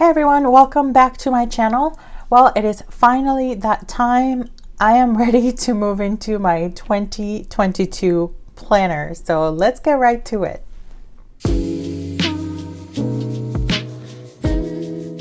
Hey everyone, welcome back to my channel. Well, it is finally that time. I am ready to move into my 2022 planner. So let's get right to it.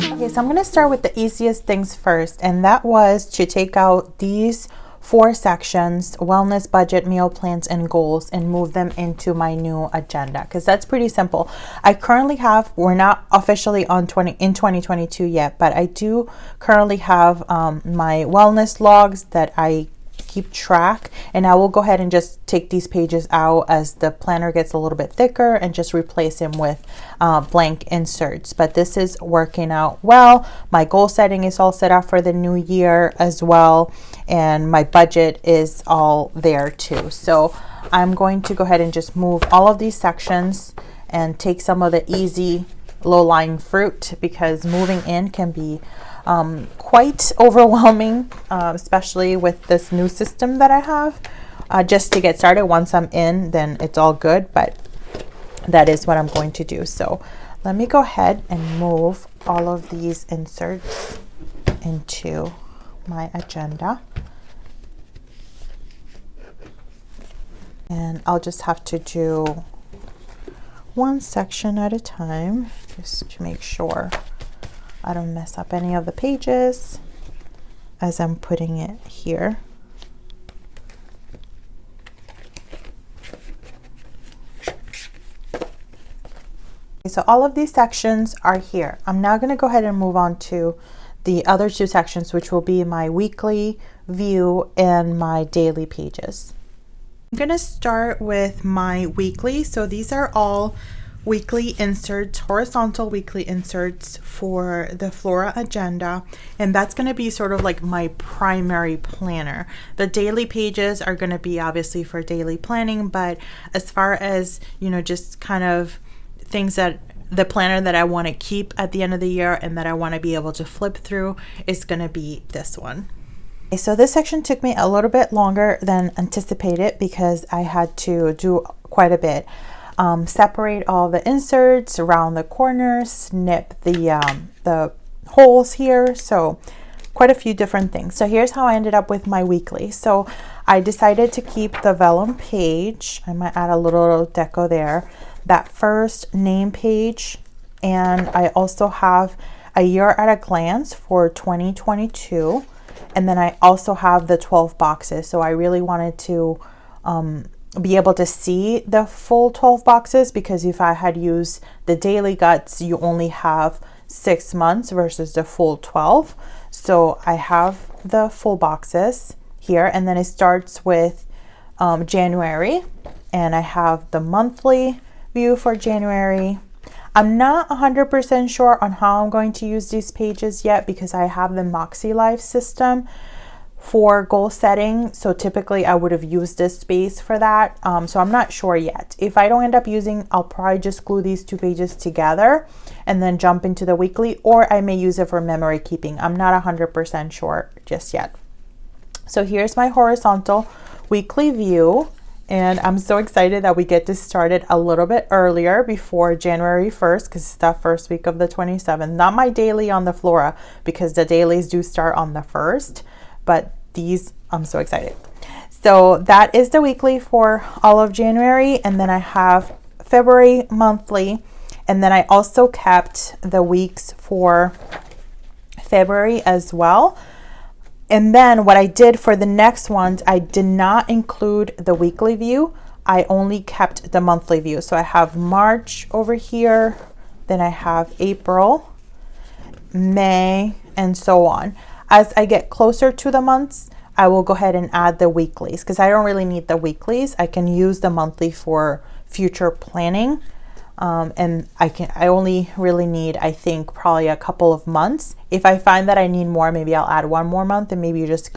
Okay, so I'm going to start with the easiest things first, and that was to take out these 4 sections: wellness, budget, meal plans, and goals, and move them into my new agenda, because that's pretty simple. I currently have, we're not officially in 2022 yet, but I do currently have my wellness logs that I keep track, and I will go ahead and just take these pages out as the planner gets a little bit thicker and just replace them with blank inserts. But this is working out well. My goal setting is all set up for the new year as well, and my budget is all there too. So I'm going to go ahead and just move all of these sections and take some of the easy low-lying fruit, because moving in can be quite overwhelming, especially with this new system that I have. Just to get started, once I'm in, then it's all good, but that is what I'm going to do. So let me go ahead and move all of these inserts into my agenda. And I'll just have to do one section at a time, just to make sure I don't mess up any of the pages as I'm putting it here. So all of these sections are here. I'm now going to go ahead and move on to the other 2 sections, which will be my weekly view and my daily pages. I'm going to start with my weekly. So these are all weekly inserts, horizontal weekly inserts for the Flora agenda, and that's going to be sort of like my primary planner. The daily pages are going to be obviously for daily planning, but as far as, you know, just kind of things that the planner that I want to keep at the end of the year and that I want to be able to flip through is going to be this one. Okay, so this section took me a little bit longer than anticipated because I had to do quite a bit. Separate all the inserts around the corners, snip the holes here, so quite a few different things. So here's how I ended up with my weekly. So I decided to keep the vellum page. I might add a little deco there. That first name page, and I also have a year at a glance for 2022, and then I also have the 12 boxes. So I really wanted to be able to see the full 12 boxes, because if I had used the daily guts, you only have 6 months versus the full 12. So I have the full boxes here, and then it starts with January, and I have the monthly view for January. I'm not 100% sure on how I'm going to use these pages yet, because I have the Moxie Live system for goal setting. So typically I would have used this space for that. So I'm not sure yet. If I don't end up using, I'll probably just glue these 2 pages together and then jump into the weekly, or I may use it for memory keeping. I'm not 100% sure just yet. So here's my horizontal weekly view. And I'm so excited that we get this started a little bit earlier, before January 1st, because it's the first week of the 27th. Not my daily on the Flora, because the dailies do start on the 1st. But these, I'm so excited. So that is the weekly for all of January. And then I have February monthly. And then I also kept the weeks for February as well. And then what I did for the next ones, I did not include the weekly view. I only kept the monthly view. So I have March over here. Then I have April, May, and so on. As I get closer to the months, I will go ahead and add the weeklies, because I don't really need the weeklies. I can use the monthly for future planning. And I only really need, I think, probably a couple of months. If I find that I need more, maybe I'll add 1 more month, and maybe you just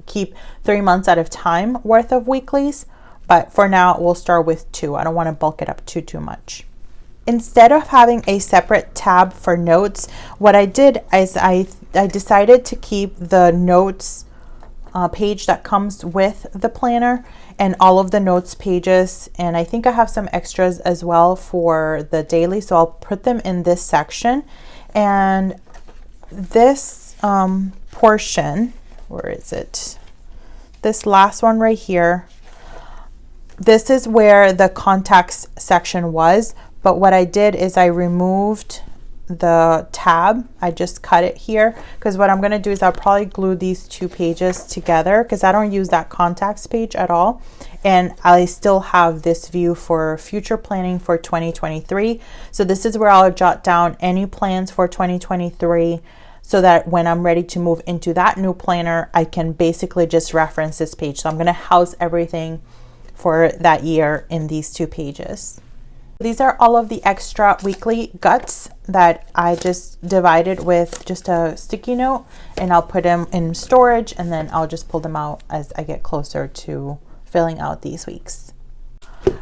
keep 3 months at a time worth of weeklies. But for now, we'll start with 2. I don't want to bulk it up too much. Instead of having a separate tab for notes, what I did is I decided to keep the notes page that comes with the planner and all of the notes pages. And I think I have some extras as well for the daily. So I'll put them in this section. And this portion, where is it? This last one right here, this is where the contacts section was, but what I did is I removed the tab. I just cut it here, because what I'm going to do is I'll probably glue these two pages together, because I don't use that contacts page at all, and I still have this view for future planning for 2023. So this is where I'll jot down any plans for 2023, so that when I'm ready to move into that new planner, I can basically just reference this page. So I'm going to house everything for that year in these two pages. These are all of the extra weekly guts that I just divided with just a sticky note, and I'll put them in storage, and then I'll just pull them out as I get closer to filling out these weeks.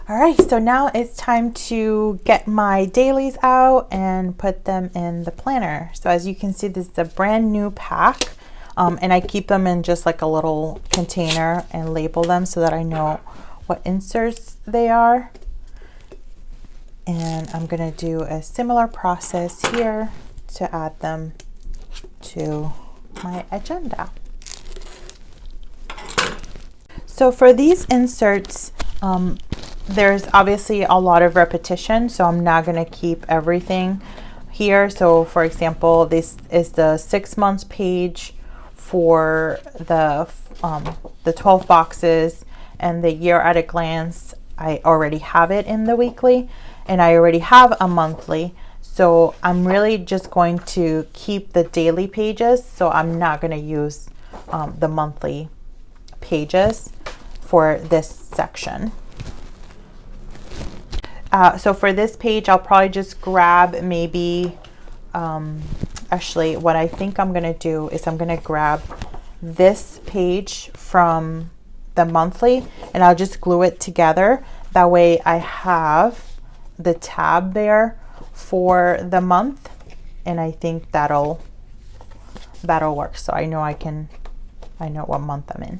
All right, so now it's time to get my dailies out and put them in the planner. So as you can see, this is a brand new pack, and I keep them in just like a little container and label them so that I know what inserts they are. And I'm going to do a similar process here to add them to my agenda. So for these inserts, there's obviously a lot of repetition, so I'm not going to keep everything here. So for example, this is the 6 months page for the 12 boxes, and the year at a glance, I already have it in the weekly, and I already have a monthly. So I'm really just going to keep the daily pages. So I'm not going to use the monthly pages for this section. So for this page, I'll probably just grab maybe, actually what I think I'm going to do is I'm going to grab this page from the monthly, and I'll just glue it together. That way I have the tab there for the month, and I think that'll work. So I know I know what month I'm in.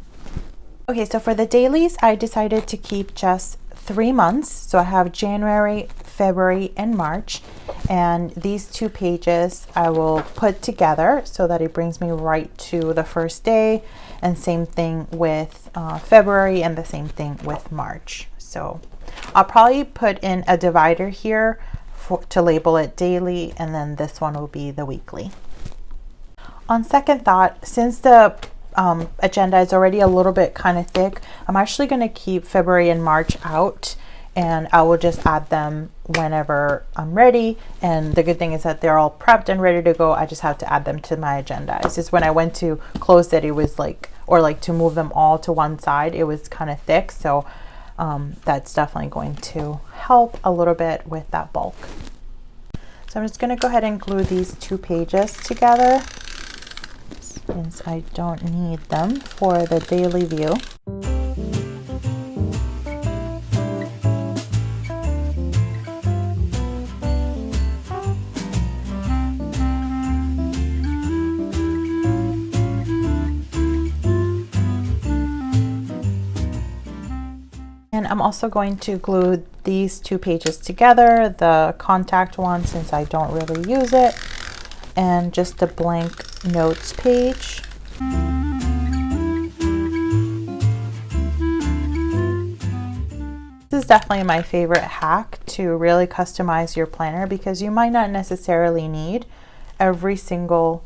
Okay, so for the dailies, I decided to keep just 3 months. So I have January, February, and March, and these two pages I will put together so that it brings me right to the first day, and same thing with February, and the same thing with March. So I'll probably put in a divider here to label it daily, and then this one will be the weekly. On second thought, since the agenda is already a little bit kind of thick, I'm actually going to keep February and March out, and I will just add them whenever I'm ready. And the good thing is that they're all prepped and ready to go. I just have to add them to my agenda. It's just when I went to close it, it was like, or like to move them all to one side, it was kind of thick. So that's definitely going to help a little bit with that bulk. So I'm just going to go ahead and glue these two pages together, since I don't need them for the daily view. And I'm also going to glue these two pages together, the contact one since I don't really use it, and just a blank notes page. This is definitely my favorite hack to really customize your planner, because you might not necessarily need every single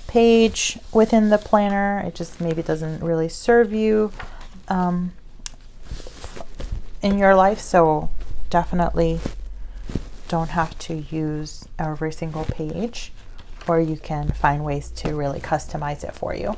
page within the planner. It just maybe doesn't really serve you in your life, so definitely don't have to use every single page, or you can find ways to really customize it for you.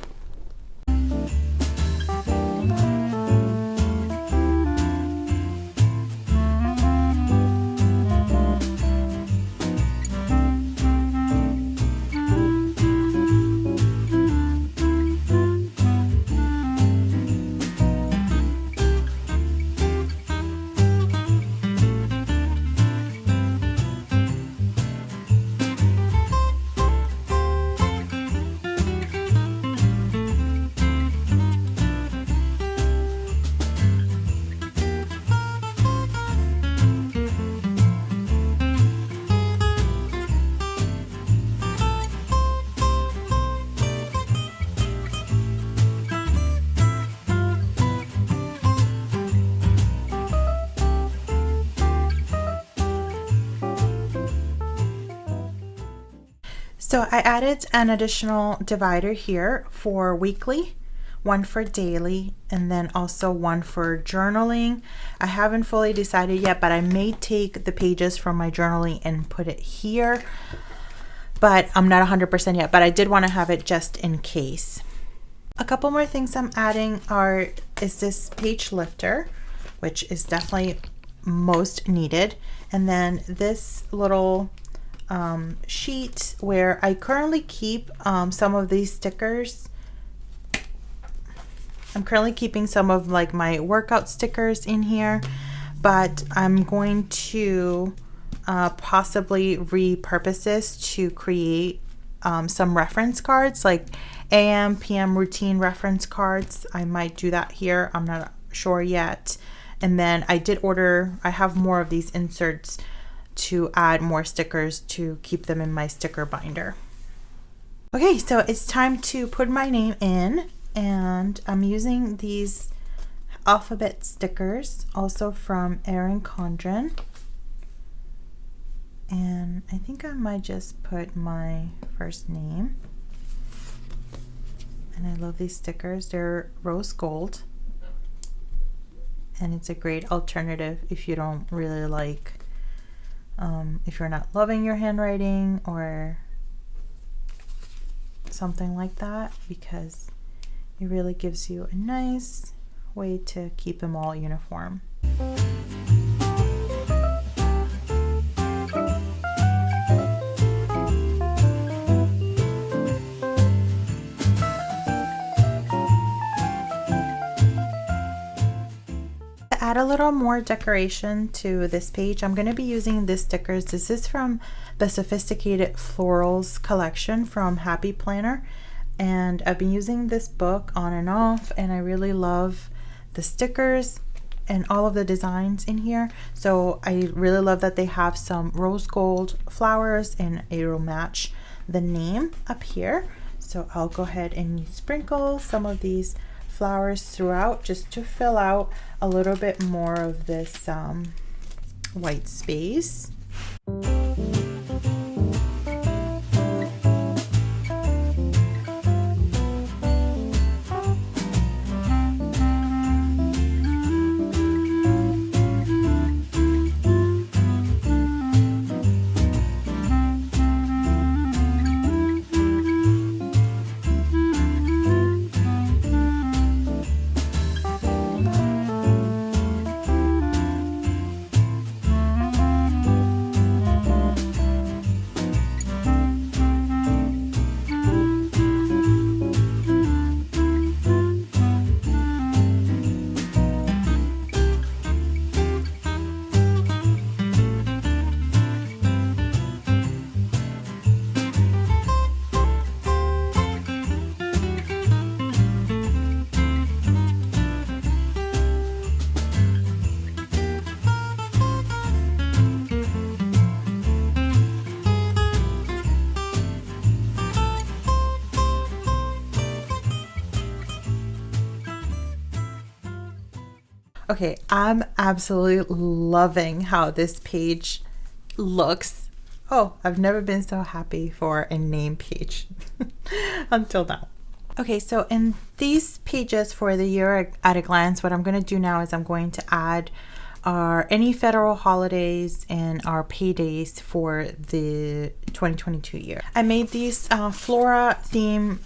So I added an additional divider here for weekly, one for daily, and then also one for journaling. I haven't fully decided yet, but I may take the pages from my journaling and put it here, but I'm not 100% yet, but I did want to have it just in case. A couple more things I'm adding is this page lifter, which is definitely most needed, and then this little sheet where I currently keep some of these stickers. I'm currently keeping some of like my workout stickers in here, but I'm going to possibly repurpose this to create some reference cards, like AM, PM routine reference cards. I might do that here. I'm not sure yet. And then I have more of these inserts to add more stickers to keep them in my sticker binder. Okay, so it's time to put my name in, and I'm using these alphabet stickers also from Erin Condren. And I think I might just put my first name. And I love these stickers. They're rose gold. And it's a great alternative if you don't really like if you're not loving your handwriting or something like that, because it really gives you a nice way to keep them all uniform. Add a little more decoration to this page, I'm going to be using these stickers. This is from the Sophisticated Florals collection from Happy Planner, and I've been using this book on and off, and I really love the stickers and all of the designs in here. So I really love that they have some rose gold flowers, and it'll match the name up here. So I'll go ahead and sprinkle some of these flowers throughout just to fill out a little bit more of this white space. Okay, I'm absolutely loving how this page looks. Oh, I've never been so happy for a name page until now. Okay, so in these pages for the year at a glance, what I'm going to do now is I'm going to add any federal holidays and our paydays for the 2022 year. I made these Flora theme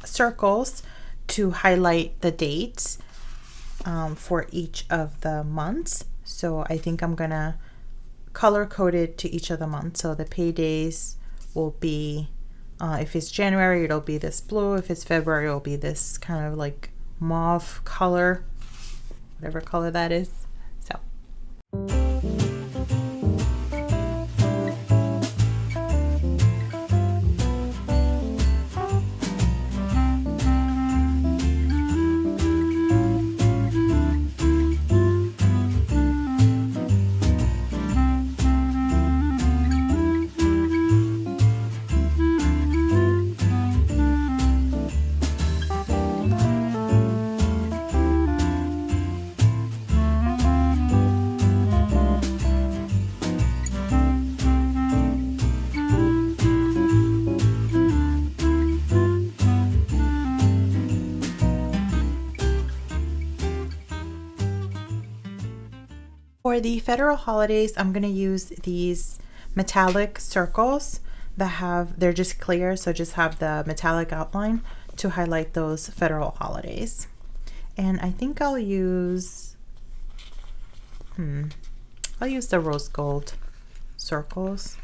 circles to highlight the dates for each of the months. So I think I'm gonna color code it to each of the months. So the paydays will be, if it's January, it'll be this blue. If it's February, it'll be this kind of like mauve color, whatever color that is. So. For the federal holidays, I'm going to use these metallic circles they're just clear, so just have the metallic outline to highlight those federal holidays. And I think I'll use the rose gold circles.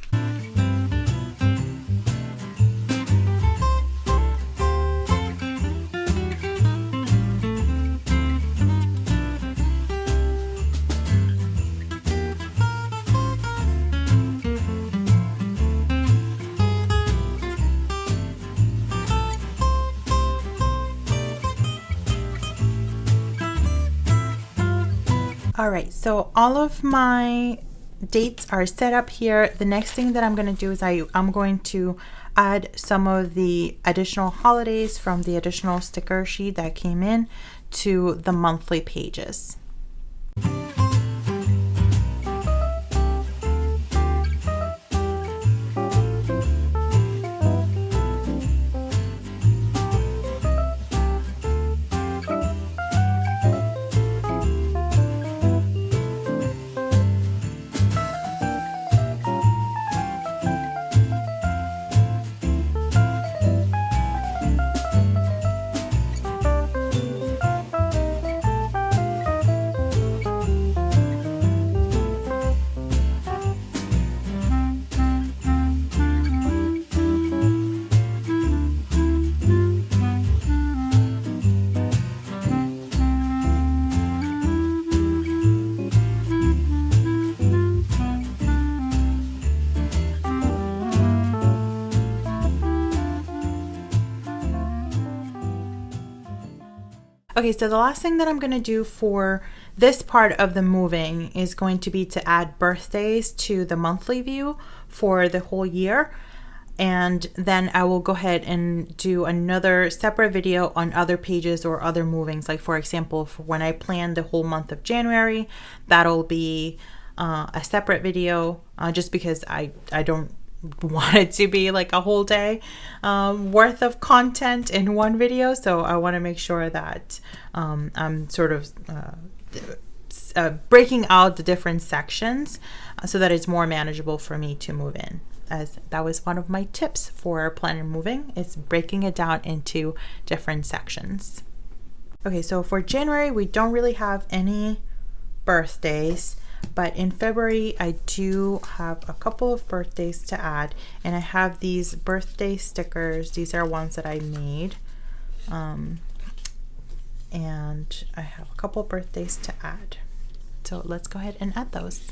All right, so all of my dates are set up here. The next thing that I'm going to do is I'm going to add some of the additional holidays from the additional sticker sheet that came in to the monthly pages. Okay, so the last thing that I'm going to do for this part of the moving is going to be to add birthdays to the monthly view for the whole year. And then I will go ahead and do another separate video on other pages or other movings. Like for example, for when I plan the whole month of January, that'll be a separate video just because I don't want it to be like a whole day worth of content in one video, so I want to make sure that I'm sort of breaking out the different sections so that it's more manageable for me to move in, as that was one of my tips for planner moving, is breaking it down into different sections. Okay, so for January we don't really have any birthdays, but in February I do have a couple of birthdays to add, and I have these birthday stickers. These are ones that I made, and I have a couple of birthdays to add. So let's go ahead and add those.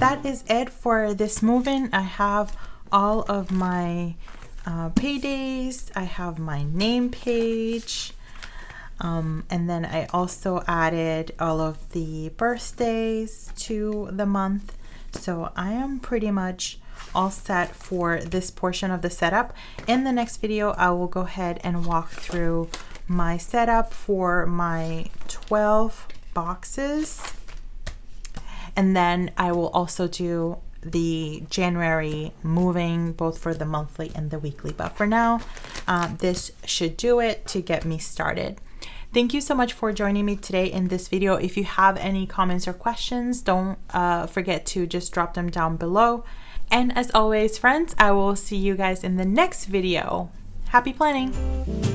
that is it for this move-in. I have all of my paydays. I have my name page. And then I also added all of the birthdays to the month. So I am pretty much all set for this portion of the setup. In the next video, I will go ahead and walk through my setup for my 12 boxes. And then I will also do the January moving, both for the monthly and the weekly. But for now, this should do it to get me started. Thank you so much for joining me today in this video. If you have any comments or questions, don't forget to just drop them down below. And as always, friends, I will see you guys in the next video. Happy planning!